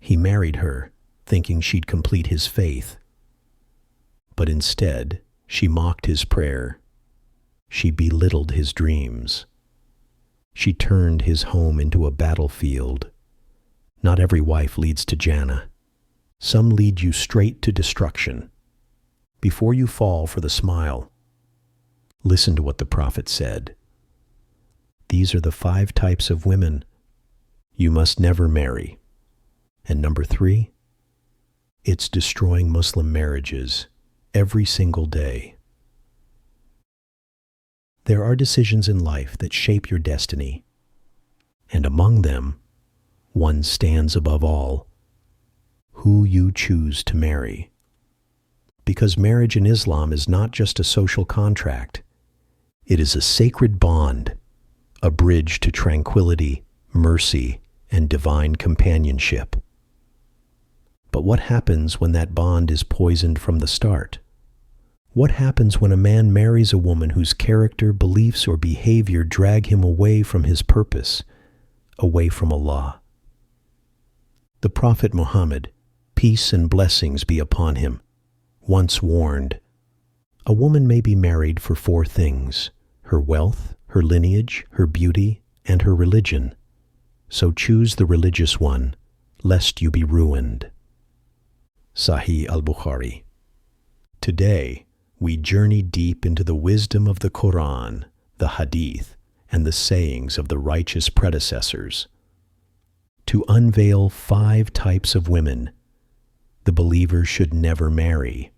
He married her, thinking she'd complete his faith. But instead, she mocked his prayer. She belittled his dreams. She turned his home into a battlefield. Not every wife leads to Jannah. Some lead you straight to destruction. Before you fall for the smile, listen to what the Prophet said. These are the 5 types of women you must never marry. And number 3, it's destroying Muslim marriages every single day. There are decisions in life that shape your destiny, and among them, one stands above all: who you choose to marry. Because marriage in Islam is not just a social contract, it is a sacred bond, a bridge to tranquility, mercy, and divine companionship. But what happens when that bond is poisoned from the start? What happens when a man marries a woman whose character, beliefs, or behavior drag him away from his purpose, away from Allah? The Prophet Muhammad, peace and blessings be upon him, once warned, a woman may be married for 4 things: her wealth, her lineage, her beauty, and her religion. So choose the religious one, lest you be ruined. Sahih al-Bukhari. Today, we journey deep into the wisdom of the Qur'an, the Hadith, and the sayings of the righteous predecessors to unveil 5 types of women the believer should never marry.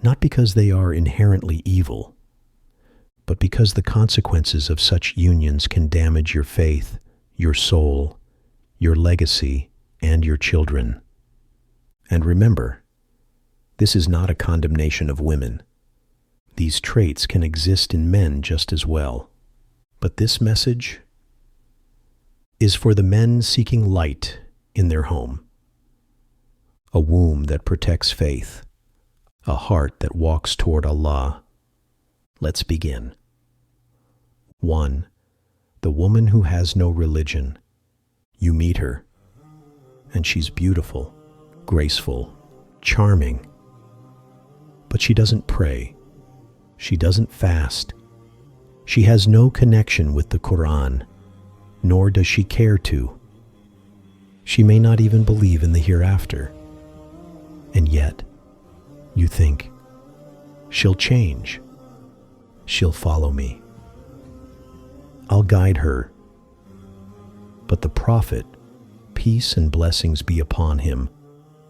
Not because they are inherently evil, but because the consequences of such unions can damage your faith, your soul, your legacy, and your children. And remember, this is not a condemnation of women. These traits can exist in men just as well. But this message is for the men seeking light in their home, a womb that protects faith, a heart that walks toward Allah. Let's begin. 1. The woman who has no religion. You meet her, and she's beautiful, graceful, charming. But she doesn't pray. She doesn't fast. She has no connection with the Qur'an, nor does she care to. She may not even believe in the hereafter. And yet, you think, she'll change. She'll follow me. I'll guide her. But the Prophet, peace and blessings be upon him,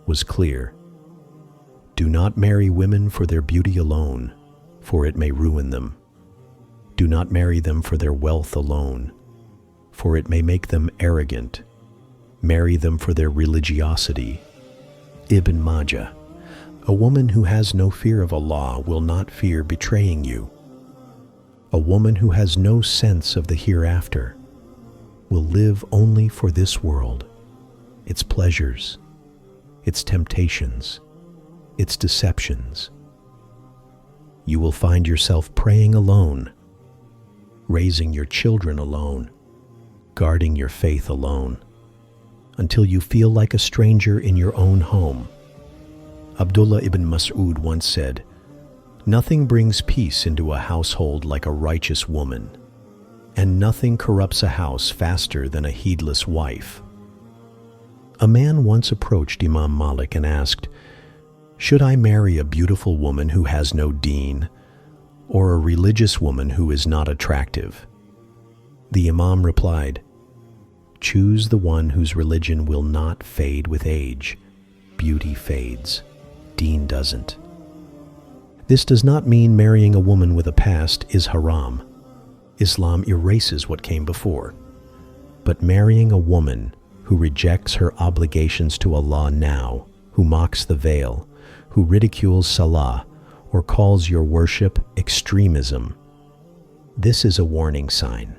was clear. Do not marry women for their beauty alone, for it may ruin them. Do not marry them for their wealth alone, for it may make them arrogant. Marry them for their religiosity. Ibn Majah. A woman who has no fear of Allah will not fear betraying you. A woman who has no sense of the hereafter will live only for this world, its pleasures, its temptations, its deceptions. You will find yourself praying alone, raising your children alone, guarding your faith alone, until you feel like a stranger in your own home. Abdullah ibn Mas'ud once said, "Nothing brings peace into a household like a righteous woman, and nothing corrupts a house faster than a heedless wife." A man once approached Imam Malik and asked, "Should I marry a beautiful woman who has no deen, or a religious woman who is not attractive?" The Imam replied, "Choose the one whose religion will not fade with age. Beauty fades, deen doesn't." This does not mean marrying a woman with a past is haram. Islam erases what came before. But marrying a woman who rejects her obligations to Allah now, who mocks the veil, who ridicules salah, or calls your worship extremism, this is a warning sign.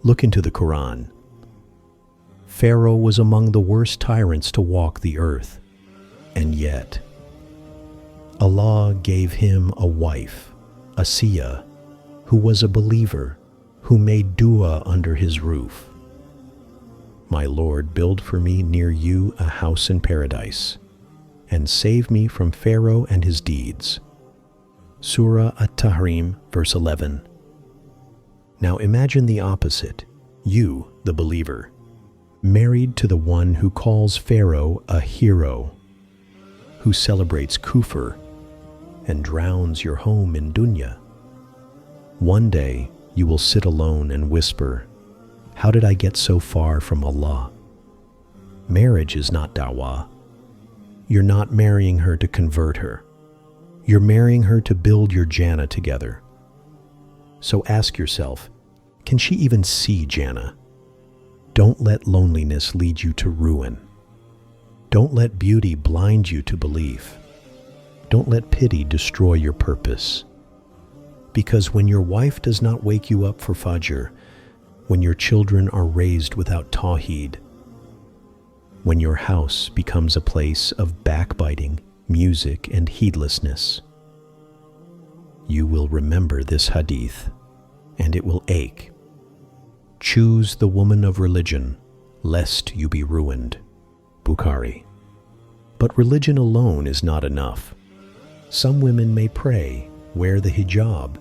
Look into the Qur'an. Pharaoh was among the worst tyrants to walk the earth, and yet Allah gave him a wife, Asiya, who was a believer, who made dua under his roof. My Lord, build for me near you a house in paradise, and save me from Pharaoh and his deeds. Surah At-Tahrim, verse 11. Now imagine the opposite, you, the believer, married to the one who calls Pharaoh a hero, who celebrates kufr and drowns your home in dunya. One day you will sit alone and whisper, "How did I get so far from Allah?" Marriage is not da'wah. You're not marrying her to convert her. You're marrying her to build your Jannah together. So ask yourself, can she even see Jannah? Don't let loneliness lead you to ruin. Don't let beauty blind you to belief. Don't let pity destroy your purpose. Because when your wife does not wake you up for Fajr, when your children are raised without Tawheed, when your house becomes a place of backbiting, music, and heedlessness, you will remember this hadith, and it will ache. Choose the woman of religion, lest you be ruined. Bukhari. But religion alone is not enough. Some women may pray, wear the hijab,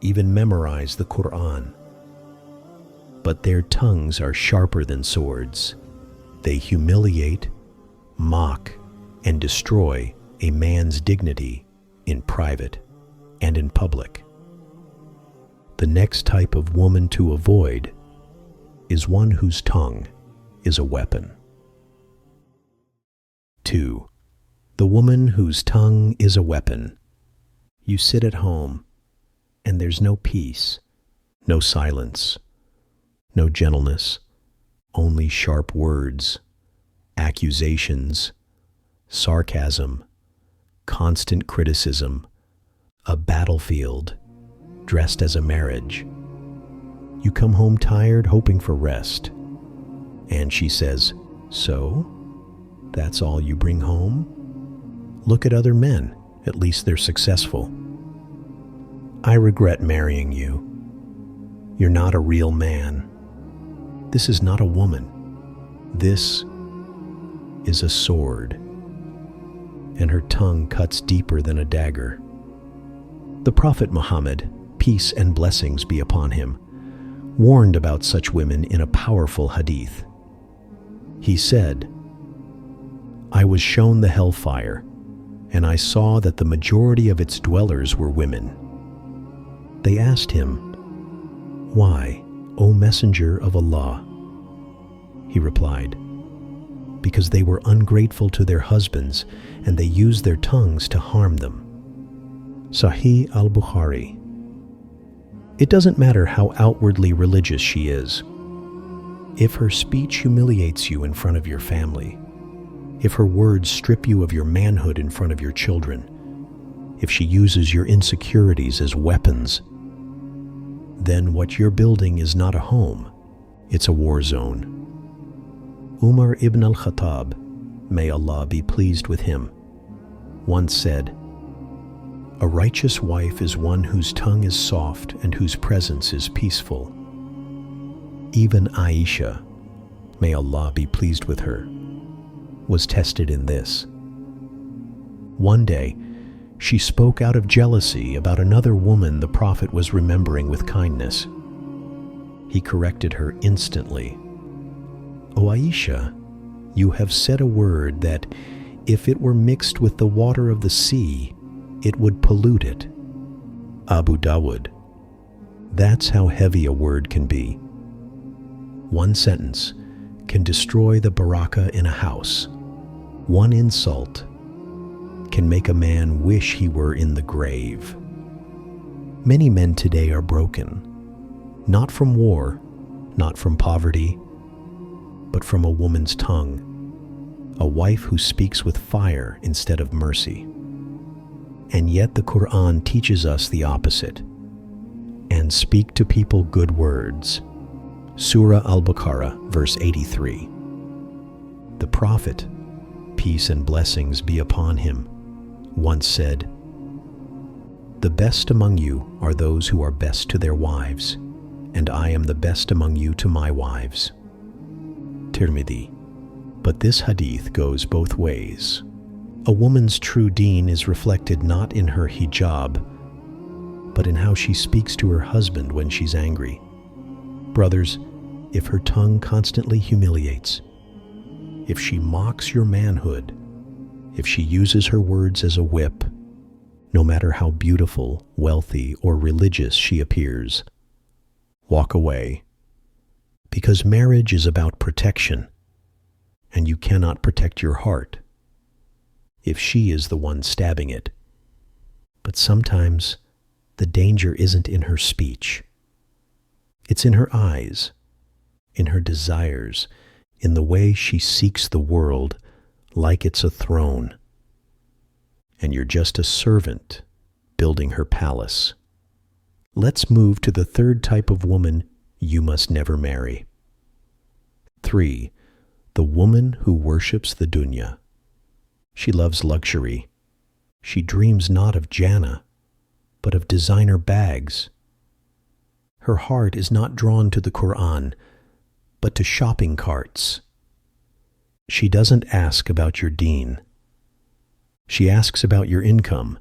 even memorize the Qur'an. But their tongues are sharper than swords. They humiliate, mock, and destroy a man's dignity in private and in public. The next type of woman to avoid is one whose tongue is a weapon. 2. The woman whose tongue is a weapon. You sit at home, and there's no peace, no silence, no gentleness, only sharp words, accusations, sarcasm, constant criticism, a battlefield dressed as a marriage. You come home tired, hoping for rest, and she says, "So? That's all you bring home? Look at other men, at least they're successful. I regret marrying you. You're not a real man. This is not a woman. This is a sword." And her tongue cuts deeper than a dagger. The Prophet Muhammad, peace and blessings be upon him, warned about such women in a powerful hadith. He said, "I was shown the hellfire, and I saw that the majority of its dwellers were women." They asked him, "Why, O Messenger of Allah?" He replied, "Because they were ungrateful to their husbands, and they used their tongues to harm them." Sahih al-Bukhari. It doesn't matter how outwardly religious she is. If her speech humiliates you in front of your family, if her words strip you of your manhood in front of your children, if she uses your insecurities as weapons, then what you're building is not a home, it's a war zone. Umar ibn al-Khattab, may Allah be pleased with him, once said, "A righteous wife is one whose tongue is soft and whose presence is peaceful." Even Aisha, may Allah be pleased with her, was tested in this. One day, she spoke out of jealousy about another woman the Prophet was remembering with kindness. He corrected her instantly. "O Aisha, you have said a word that, if it were mixed with the water of the sea, it would pollute it." Abu Dawud. That's how heavy a word can be. One sentence can destroy the barakah in a house. One insult can make a man wish he were in the grave. Many men today are broken, not from war, not from poverty, but from a woman's tongue, a wife who speaks with fire instead of mercy. And yet the Qur'an teaches us the opposite. "And speak to people good words." Surah Al-Baqarah, verse 83. The Prophet, peace and blessings be upon him, once said, "The best among you are those who are best to their wives, and I am the best among you to my wives." Tirmidhi. But this hadith goes both ways. A woman's true deen is reflected not in her hijab, but in how she speaks to her husband when she's angry. Brothers, if her tongue constantly humiliates, if she mocks your manhood, if she uses her words as a whip, no matter how beautiful, wealthy, or religious she appears, walk away. Because marriage is about protection, and you cannot protect your heart if she is the one stabbing it. But sometimes the danger isn't in her speech. It's in her eyes, in her desires, in the way she seeks the world like it's a throne, and you're just a servant building her palace. Let's move to the third type of woman you must never marry. 3. The woman who worships the dunya. She loves luxury. She dreams not of Jannah, but of designer bags. Her heart is not drawn to the Qur'an, but to shopping carts. She doesn't ask about your deen. She asks about your income.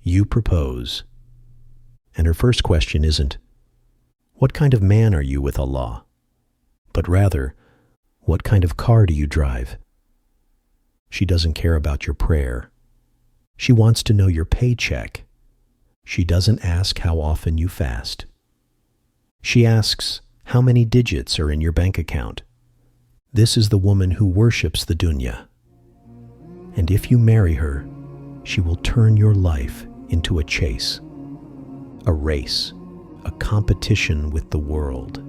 You propose. And her first question isn't, "What kind of man are you with Allah?" but rather, "What kind of car do you drive?" She doesn't care about your prayer. She wants to know your paycheck. She doesn't ask how often you fast. She asks how many digits are in your bank account. This is the woman who worships the dunya. And if you marry her, she will turn your life into a chase, a race, a competition with the world.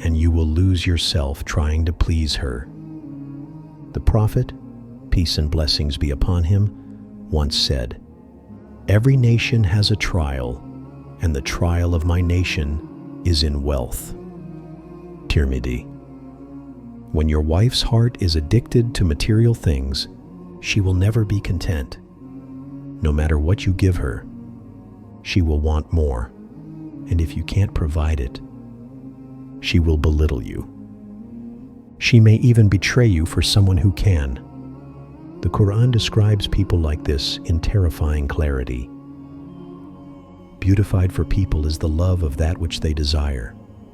And you will lose yourself trying to please her. The Prophet, peace and blessings be upon him, once said, "Every nation has a trial, and the trial of my nation is in wealth." Tirmidhi. When your wife's heart is addicted to material things, she will never be content. No matter what you give her, she will want more. And if you can't provide it, she will belittle you. She may even betray you for someone who can. The Qur'an describes people like this in terrifying clarity. Beautified for people is the love of that which they desire: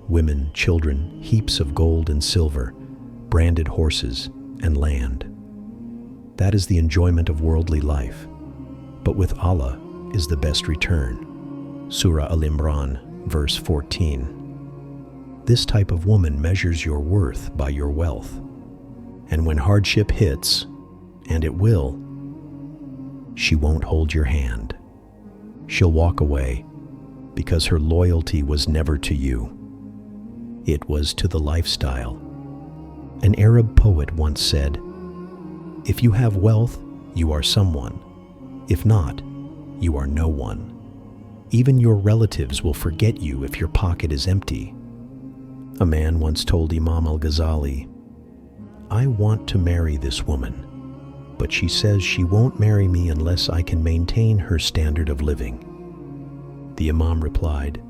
women, children, heaps of gold and silver, branded horses, and land. That is the enjoyment of worldly life. But with Allah is the best return. Surah Al-Imran, verse 14. This type of woman measures your worth by your wealth. And when hardship hits, and it will, she won't hold your hand. She'll walk away because her loyalty was never to you. It was to the lifestyle. An Arab poet once said, "If you have wealth, you are someone. If not, you are no one. Even your relatives will forget you if your pocket is empty." A man once told Imam al-Ghazali, "I want to marry this woman, but she says she won't marry me unless I can maintain her standard of living." The Imam replied,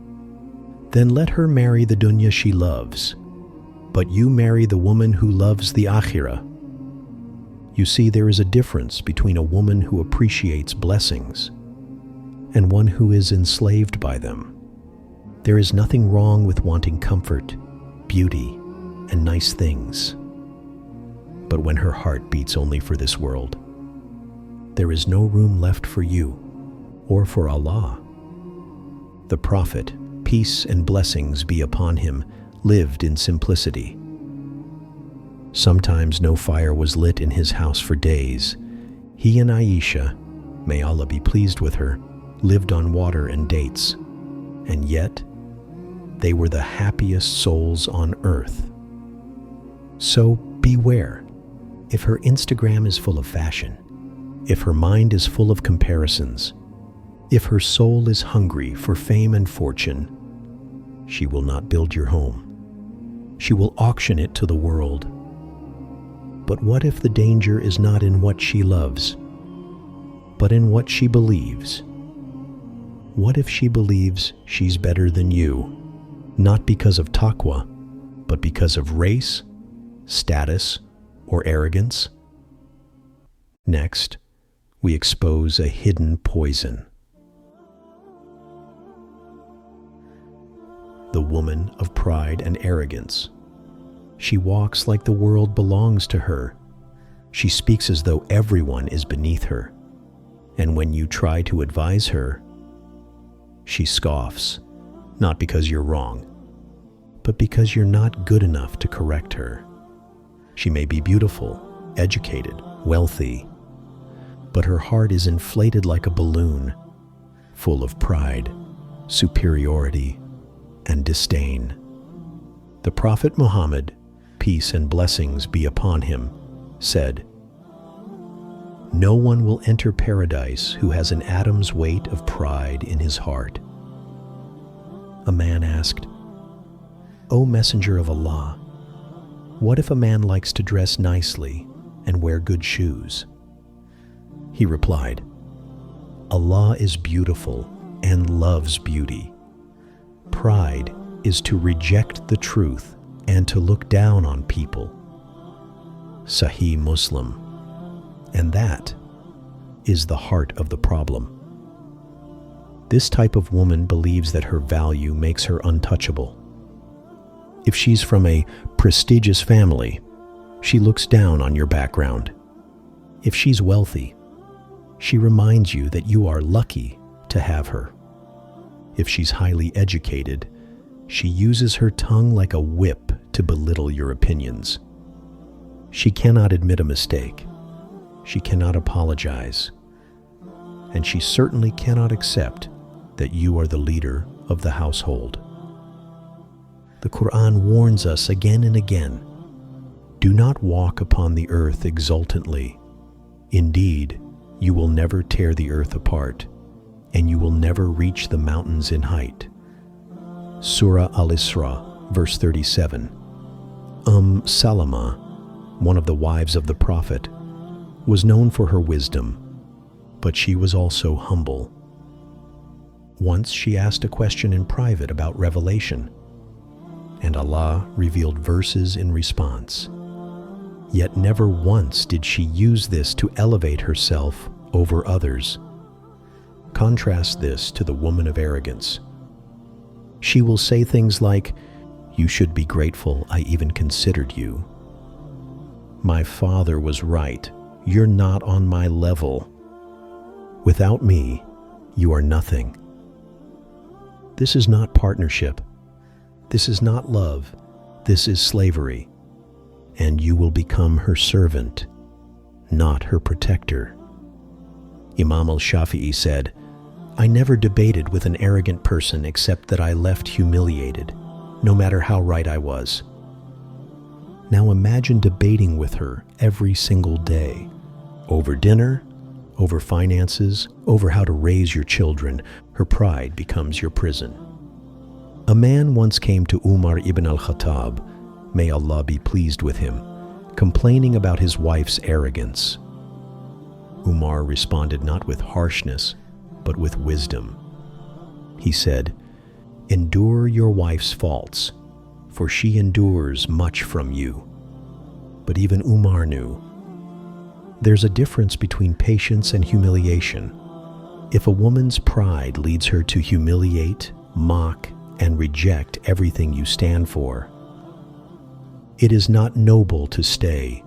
"Then let her marry the dunya she loves, but you marry the woman who loves the akhirah." You see, there is a difference between a woman who appreciates blessings and one who is enslaved by them. There is nothing wrong with wanting comfort, beauty, and nice things. But when her heart beats only for this world, there is no room left for you or for Allah. The Prophet, peace and blessings be upon him, lived in simplicity. Sometimes no fire was lit in his house for days. He and Aisha, may Allah be pleased with her, lived on water and dates, and yet they were the happiest souls on earth. So beware. If her Instagram is full of fashion, if her mind is full of comparisons, if her soul is hungry for fame and fortune, she will not build your home. She will auction it to the world. But what if the danger is not in what she loves, but in what she believes? What if she believes she's better than you, not because of taqwa, but because of race, status, or arrogance? Next, we expose a hidden poison. The woman of pride and arrogance. She walks like the world belongs to her. She speaks as though everyone is beneath her. And when you try to advise her, she scoffs, not because you're wrong, but because you're not good enough to correct her. She may be beautiful, educated, wealthy, but her heart is inflated like a balloon, full of pride, superiority, and disdain. The Prophet Muhammad, peace and blessings be upon him, said, "No one will enter paradise who has an atom's weight of pride in his heart." A man asked, "O Messenger of Allah, what if a man likes to dress nicely and wear good shoes?" He replied, "Allah is beautiful and loves beauty. Pride is to reject the truth and to look down on people." Sahih Muslim. And that is the heart of the problem. This type of woman believes that her value makes her untouchable. If she's from a prestigious family, she looks down on your background. If she's wealthy, she reminds you that you are lucky to have her. If she's highly educated, she uses her tongue like a whip to belittle your opinions. She cannot admit a mistake. She cannot apologize. And she certainly cannot accept that you are the leader of the household. The Qur'an warns us again and again, "Do not walk upon the earth exultantly. Indeed, you will never tear the earth apart, and you will never reach the mountains in height." Surah Al-Isra, verse 37. Salama, one of the wives of the Prophet, was known for her wisdom, but she was also humble. Once she asked a question in private about revelation, and Allah revealed verses in response. Yet never once did she use this to elevate herself over others. Contrast this to the woman of arrogance. She will say things like, "You should be grateful I even considered you. My father was right. You're not on my level. Without me, you are nothing." This is not partnership. This is not love. This is slavery. And you will become her servant, not her protector. Imam al-Shafi'i said, "I never debated with an arrogant person except that I left humiliated, no matter how right I was." Now imagine debating with her every single day, over dinner, over finances, over how to raise your children. Her pride becomes your prison. A man once came to Umar ibn al-Khattab, may Allah be pleased with him, complaining about his wife's arrogance. Umar responded not with harshness, but with wisdom. He said, "Endure your wife's faults, for she endures much from you." But even Umar knew there's a difference between patience and humiliation. If a woman's pride leads her to humiliate, mock, and reject everything you stand for, it is not noble to stay.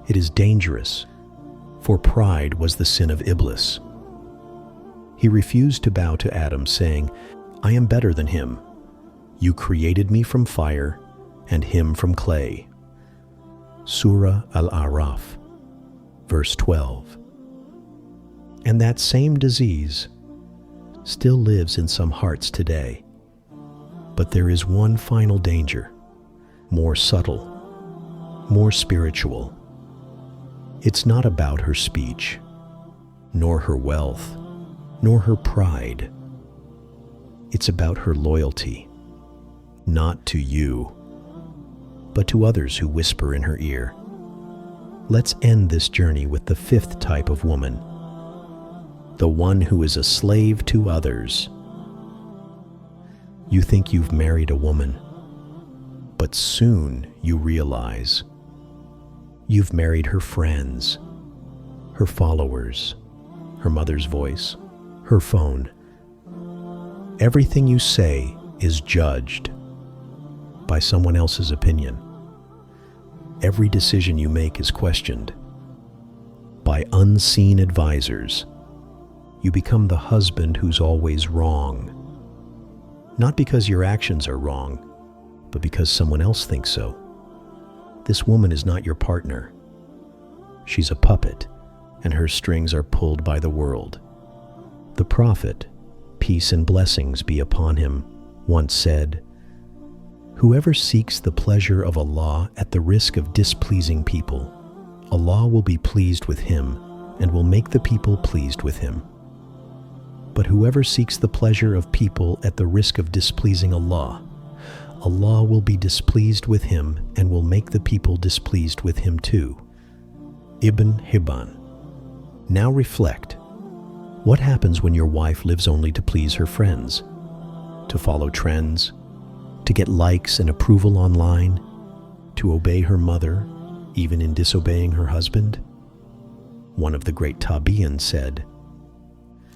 It is dangerous, for pride was the sin of Iblis. He refused to bow to Adam, saying, "I am better than him. You created me from fire, and him from clay." Surah Al-A'raf, verse 12. And that same disease still lives in some hearts today. But there is one final danger, more subtle, more spiritual. It's not about her speech, nor her wealth, nor her pride. It's about her loyalty, not to you, but to others who whisper in her ear. Let's end this journey with the fifth type of woman, the one who is a slave to others. You think you've married a woman, but soon you realize You've married her friends, her followers, her mother's voice, her phone. Everything you say is judged by someone else's opinion. Every decision you make is questioned by unseen advisors. You become the husband who's always wrong. Not because your actions are wrong, but because someone else thinks so. This woman is not your partner. She's a puppet, and her strings are pulled by the world. The Prophet, peace and blessings be upon him, once said, "Whoever seeks the pleasure of Allah at the risk of displeasing people, Allah will be pleased with him and will make the people pleased with him. But whoever seeks the pleasure of people at the risk of displeasing Allah, Allah will be displeased with him and will make the people displeased with him too." Ibn Hibban. Now reflect. What happens when your wife lives only to please her friends, to follow trends, to get likes and approval online, to obey her mother, even in disobeying her husband? One of the great Tabi'in said,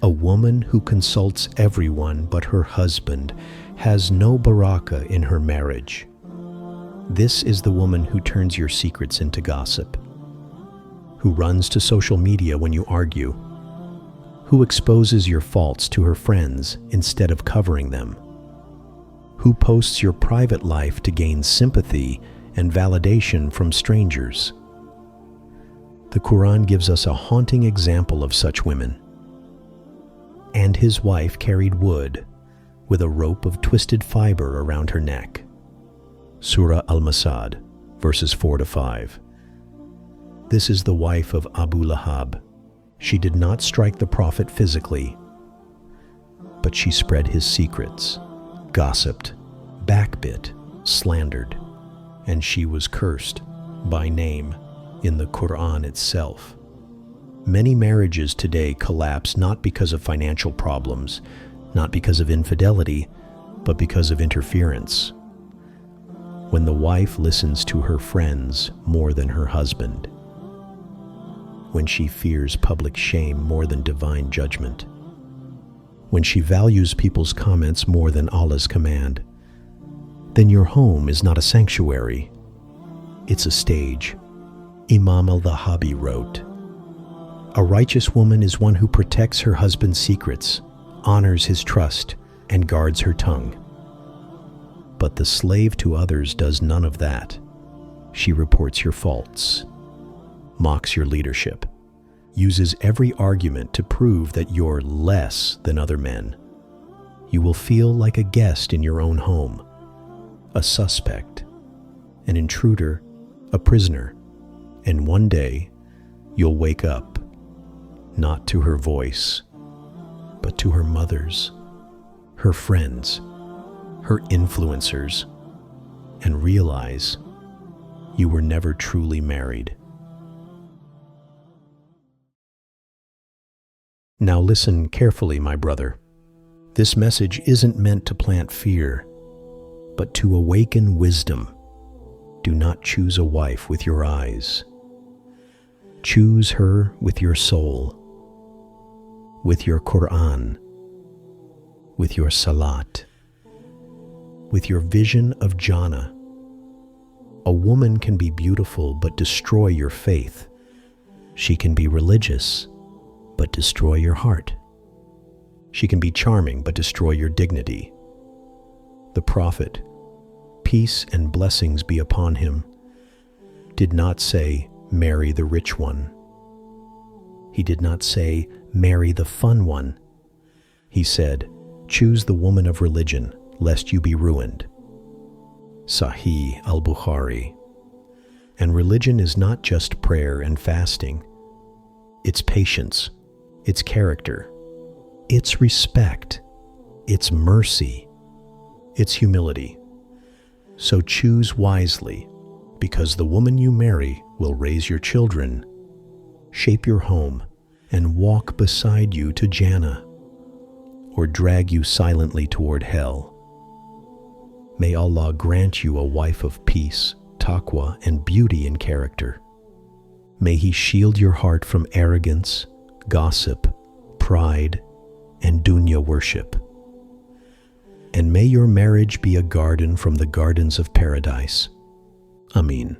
"A woman who consults everyone but her husband has no barakah in her marriage. This is the woman who turns your secrets into gossip, who runs to social media when you argue, who exposes your faults to her friends instead of covering them, who posts your private life to gain sympathy and validation from strangers." The Qur'an gives us a haunting example of such women. "And his wife carried wood with a rope of twisted fiber around her neck." Surah Al-Masad, verses 4 to 5. This is the wife of Abu Lahab. She did not strike the Prophet physically, but she spread his secrets, gossiped, backbit, slandered, and she was cursed by name in the Qur'an itself. Many marriages today collapse not because of financial problems, not because of infidelity, but because of interference. When the wife listens to her friends more than her husband, when she fears public shame more than divine judgment, when she values people's comments more than Allah's command, then your home is not a sanctuary, it's a stage. Imam al-Dhahabi wrote, "A righteous woman is one who protects her husband's secrets, honors his trust, and guards her tongue. But the slave to others does none of that. She reports your faults, mocks your leadership, uses every argument to prove that you're less than other men. You will feel like a guest in your own home, a suspect, an intruder, a prisoner, and one day you'll wake up, not to her voice, but to her mother's, her friends, her influencers, and realize you were never truly married." Now listen carefully, my brother. This message isn't meant to plant fear, but to awaken wisdom. Do not choose a wife with your eyes. Choose her with your soul, with your Qur'an, with your salat, with your vision of Jannah. A woman can be beautiful but destroy your faith. She can be religious but destroy your heart. She can be charming but destroy your dignity. The Prophet, peace and blessings be upon him, did not say, "Marry the rich one." He did not say, "Marry the fun one." He said, "Choose the woman of religion, lest you be ruined." Sahih al-Bukhari. And religion is not just prayer and fasting. It's patience, it's character, it's respect, it's mercy, it's humility. So choose wisely, because the woman you marry will raise your children, shape your home, and walk beside you to Jannah, or drag you silently toward hell. May Allah grant you a wife of peace, taqwa, and beauty in character. May He shield your heart from arrogance, gossip, pride, and dunya worship. And may your marriage be a garden from the gardens of paradise. Ameen.